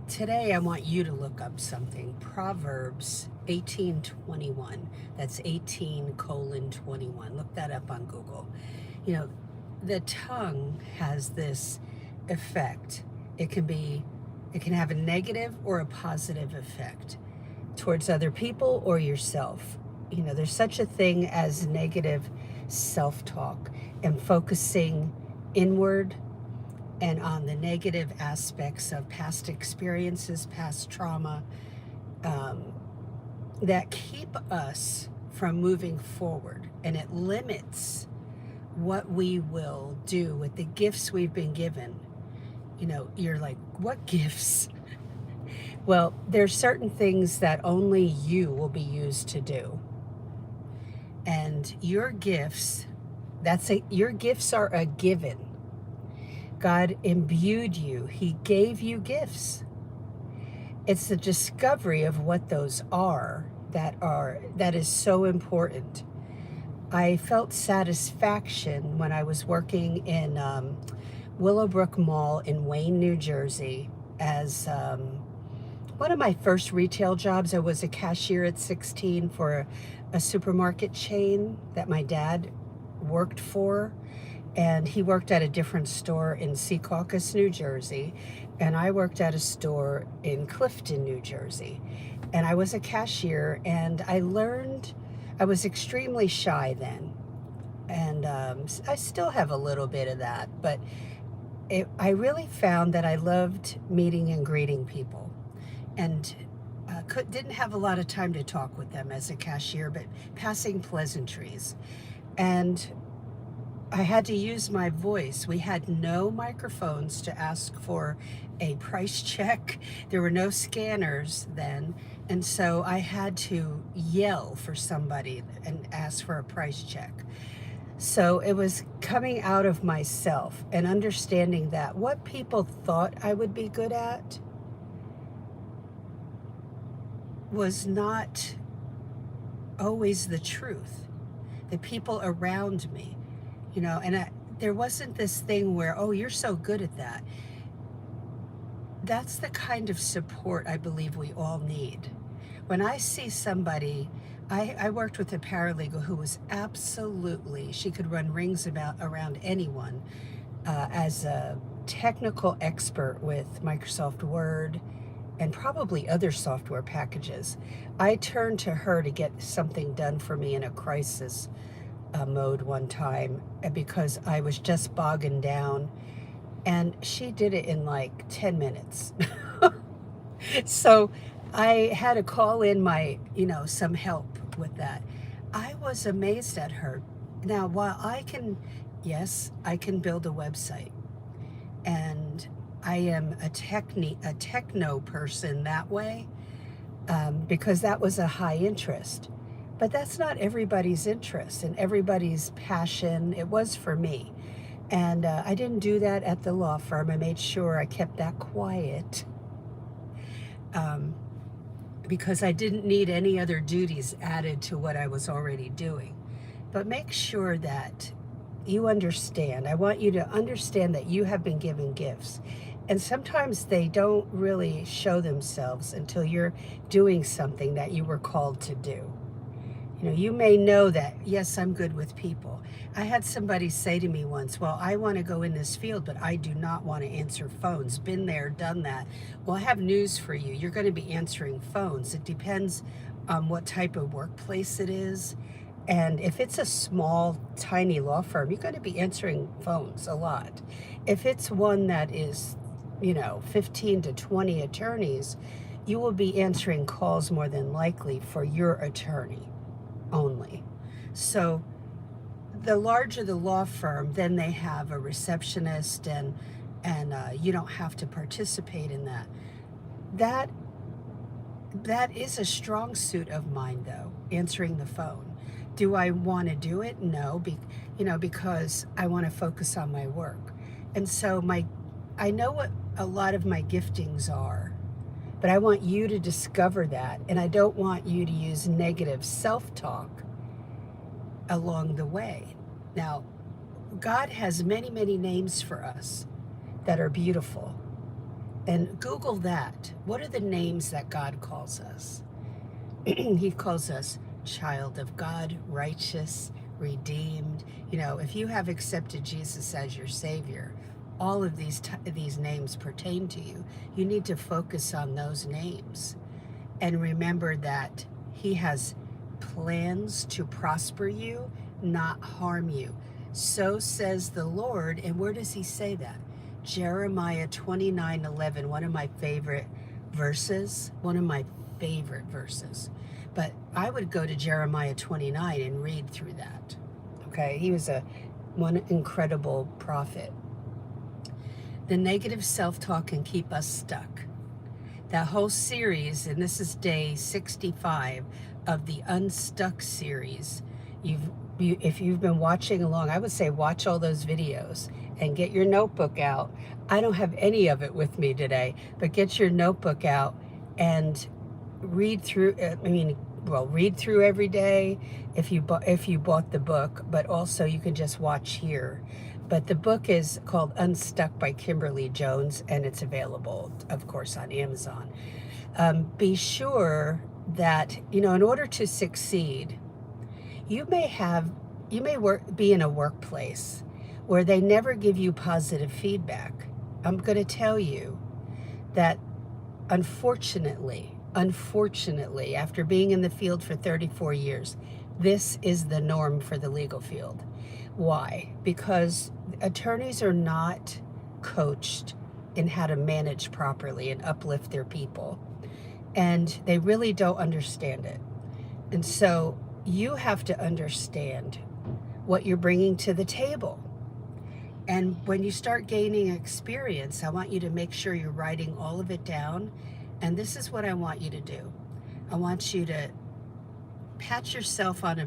Today I want you to look up something. Proverbs 18:21. That's 18:21. Look that up on Google. You know, the tongue has this effect. It can be it can have a negative or a positive effect towards other people or yourself. There's such a thing as negative self-talk and focusing inward and on the negative aspects of past experiences, past trauma, um, that keep us from moving forward. And it limits what we will do with the gifts we've been given. You're like, what gifts? Well, there's certain things that only you will be used to do. And your gifts are a given. God imbued you. He gave you gifts. It's the discovery of what those that is so important. I felt satisfaction when I was working in Willowbrook Mall in Wayne, New Jersey. As one of my first retail jobs, I was a cashier at 16 for a supermarket chain that my dad worked for. And he worked at a different store in Secaucus, New Jersey, and I worked at a store in Clifton, New Jersey. And I was a cashier, and I was extremely shy then. And I still have a little bit of that, but I really found that I loved meeting and greeting people. And didn't have a lot of time to talk with them as a cashier, but passing pleasantries. And I had to use my voice. We had no microphones to ask for a price check. There were no scanners then. And so I had to yell for somebody and ask for a price check. So it was coming out of myself and understanding that what people thought I would be good at was not always the truth. The people around me, there wasn't this thing where, oh, you're so good at that. That's the kind of support I believe we all need. When I see somebody, I worked with a paralegal who was she could run rings around anyone, as a technical expert with Microsoft Word and probably other software packages. I turned to her to get something done for me in a crisis mode one time because I was just bogging down, and she did it in like 10 minutes. So I had to call in some help with that. I was amazed at her. Now, while yes, I can build a website, and I am a techno person that way, because that was a high interest. But that's not everybody's interest and everybody's passion. It was for me. And I didn't do that at the law firm. I made sure I kept that quiet, um, because I didn't need any other duties added to what I was already doing. But make sure that you understand. I want you to understand that you have been given gifts. And sometimes they don't really show themselves until you're doing something that you were called to do. You may know that, yes, I'm good with people. I had somebody say to me once, well, I want to go in this field, but I do not want to answer phones. Been there, done that. Well, I have news for you. You're going to be answering phones. It depends on what type of workplace it is. And if it's a small, tiny law firm, you're going to be answering phones a lot. If it's one that is, 15 to 20 attorneys, you will be answering calls more than likely for your attorney only. So the larger the law firm, then they have a receptionist, and you don't have to participate in that. That that is a strong suit of mine, though, answering the phone. Do I want to do it? No, because I want to focus on my work. And so I know what a lot of my giftings are, but I want you to discover that, and I don't want you to use negative self-talk along the way. Now, God has many, many names for us that are beautiful, And Google that. What are the names that God calls us? He calls us child of God, righteous, redeemed. You know, if you have accepted Jesus as your Savior, all of these names pertain to you. You need to focus on those names and remember that He has plans to prosper you, not harm you. So says the Lord. And where does He say that? Jeremiah 29:11, one of my favorite verses, one of my favorite verses. But I would go to Jeremiah 29 and read through that. Okay, he was one incredible prophet. The negative self-talk can keep us stuck. That whole series, and this is day 65 of the Unstuck series. If you've been watching along, I would say watch all those videos and get your notebook out. I don't have any of it with me today, but get your notebook out and read through. Read through every day if you bought the book, but also you can just watch here. But the book is called Unstuck by Kimberly Jones, and it's available, of course, on Amazon. Be sure that, in order to succeed, you may be in a workplace where they never give you positive feedback. I'm going to tell you that unfortunately, after being in the field for 34 years, this is the norm for the legal field. Why? Because attorneys are not coached in how to manage properly and uplift their people. And they really don't understand it. And so you have to understand what you're bringing to the table. And when you start gaining experience, I want you to make sure you're writing all of it down. And this is what I want you to do. I want you to pat yourself on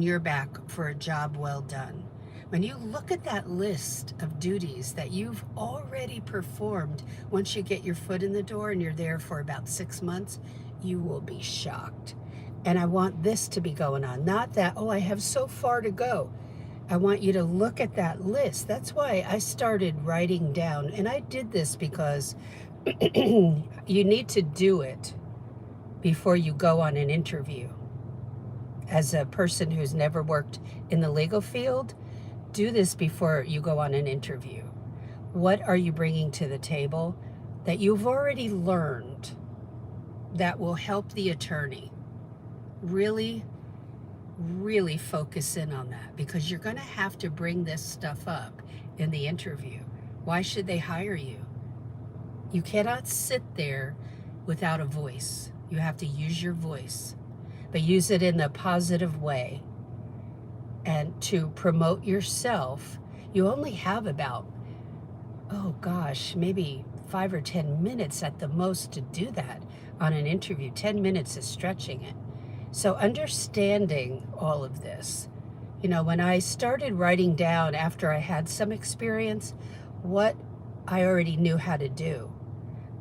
your back for a job well done. When you look at that list of duties that you've already performed, once you get your foot in the door and you're there for about 6 months, you will be shocked. And I want this to be going on, not that, oh, I have so far to go. I want you to look at that list. That's why I started writing down. And I did this because you need to do it before you go on an interview. As a person who's never worked in the legal field, do this before you go on an interview. What are you bringing to the table that you've already learned that will help the attorney? Really, really focus in on that, because you're going to have to bring this stuff up in the interview. Why should they hire you? You cannot sit there without a voice. You have to use your voice, but use it in a positive way. And to promote yourself, you only have about, maybe 5 or 10 minutes at the most to do that on an interview. 10 minutes is stretching it. So understanding all of this, when I started writing down after I had some experience, what I already knew how to do,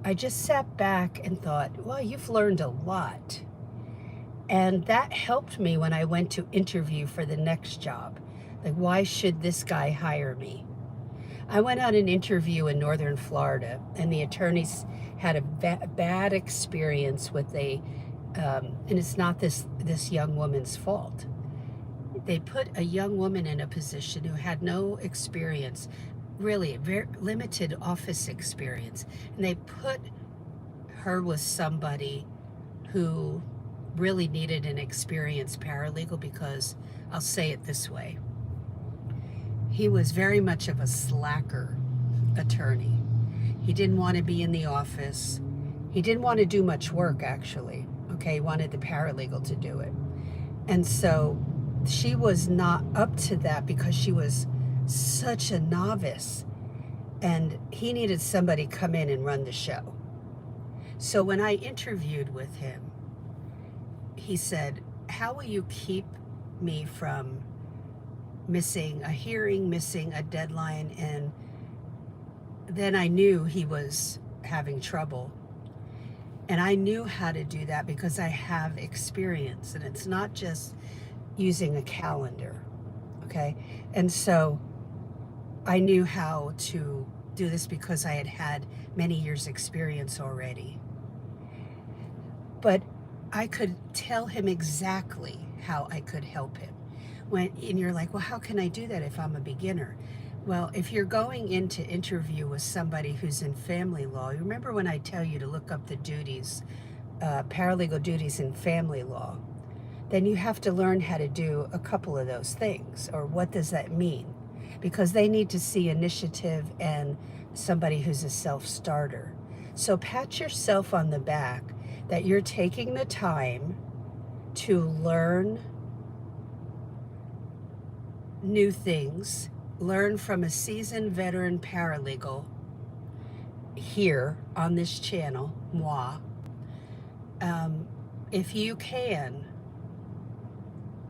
I just sat back and thought, well, you've learned a lot. And that helped me when I went to interview for the next job. Like, why should this guy hire me? I went on an interview in Northern Florida, and the attorneys had a bad experience with and it's not this young woman's fault. They put a young woman in a position who had no experience, really very limited office experience, and they put her with somebody who really needed an experienced paralegal, because I'll say it this way, he was very much of a slacker attorney. He didn't want to be in the office. He didn't want to do much work, actually. Okay, he wanted the paralegal to do it. And so she was not up to that because she was such a novice, and he needed somebody to come in and run the show. So when I interviewed with him, he said, how will you keep me from missing a hearing, missing a deadline? And then I knew he was having trouble. And I knew how to do that because I have experience, and it's not just using a calendar, okay? And so I knew how to do this because I had had many years experience already. But I could tell him exactly how I could help him. And you're like, well, how can I do that if I'm a beginner? Well, if you're going in to interview with somebody who's in family law, you remember when I tell you to look up the duties, paralegal duties in family law, then you have to learn how to do a couple of those things, or what does that mean? Because they need to see initiative and somebody who's a self-starter. So pat yourself on the back that you're taking the time to learn new things, learn from a seasoned veteran paralegal here on this channel, moi. If you can,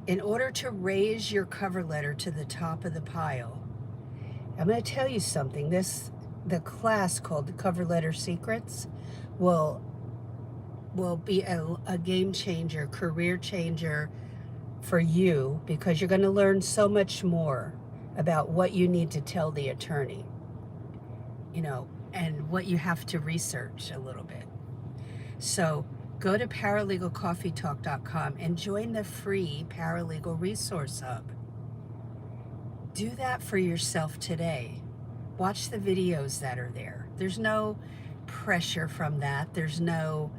in order to raise your cover letter to the top of the pile, I'm going to tell you something. The class called the Cover Letter Secrets will be a game changer, career changer for you, because you're going to learn so much more about what you need to tell the attorney, and what you have to research a little bit. So go to paralegalcoffeetalk.com and join the free Paralegal Resource Hub. Do that for yourself today. Watch the videos that are there. There's no pressure from that. There's no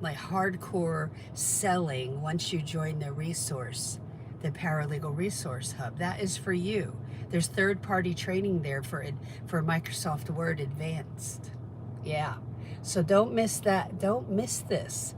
like hardcore selling once you join the Paralegal Resource Hub. That is for you. There's third-party training there for Microsoft Word Advanced. Yeah. So don't miss that. Don't miss this.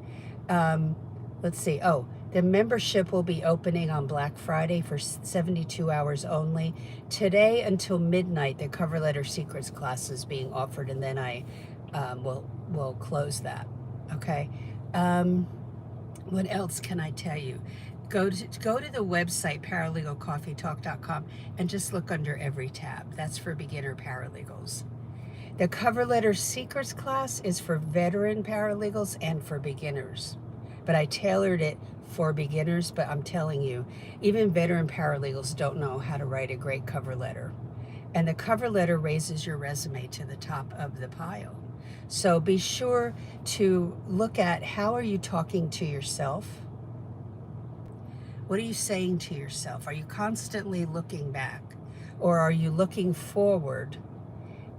Let's see. Oh, the membership will be opening on Black Friday for 72 hours only. Today until midnight, the Cover Letter Secrets class is being offered, and then I will close that. Okay. What else can I tell you? Go to the website, paralegalcoffeetalk.com, and just look under every tab. That's for beginner paralegals. The Cover Letter Secrets class is for veteran paralegals and for beginners. But I tailored it for beginners, but I'm telling you, even veteran paralegals don't know how to write a great cover letter. And the cover letter raises your resume to the top of the pile. So be sure to look at, how are you talking to yourself? What are you saying to yourself? Are you constantly looking back, or are you looking forward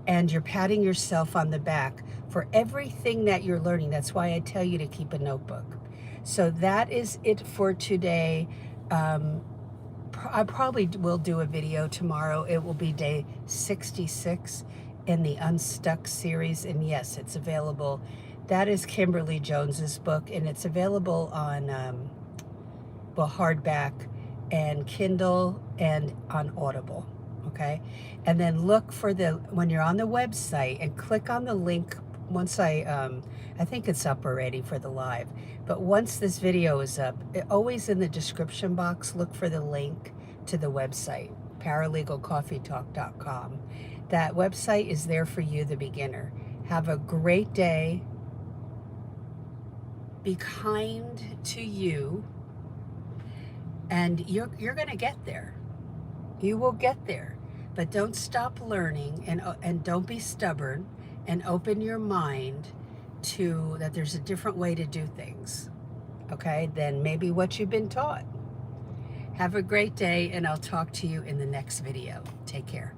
and you're patting yourself on the back for everything that you're learning? That's why I tell you to keep a notebook. So that is it for today. I probably will do a video tomorrow. It will be day 66 in the Unstuck series, and yes, it's available. That is Kimberly Jones's book, and it's available on hardback and Kindle and on Audible. Okay, and then look for when you're on the website, and click on the link. Once I think it's up already for the live, but once this video is up, always in the description box, look for the link to the website, paralegalcoffeetalk.com. That website is there for you, the beginner. Have a great day. Be kind to you, and you're going to get there. You will get there, but don't stop learning, and don't be stubborn, and open your mind to that there's a different way to do things, okay, than maybe what you've been taught. Have a great day, and I'll talk to you in the next video. Take care.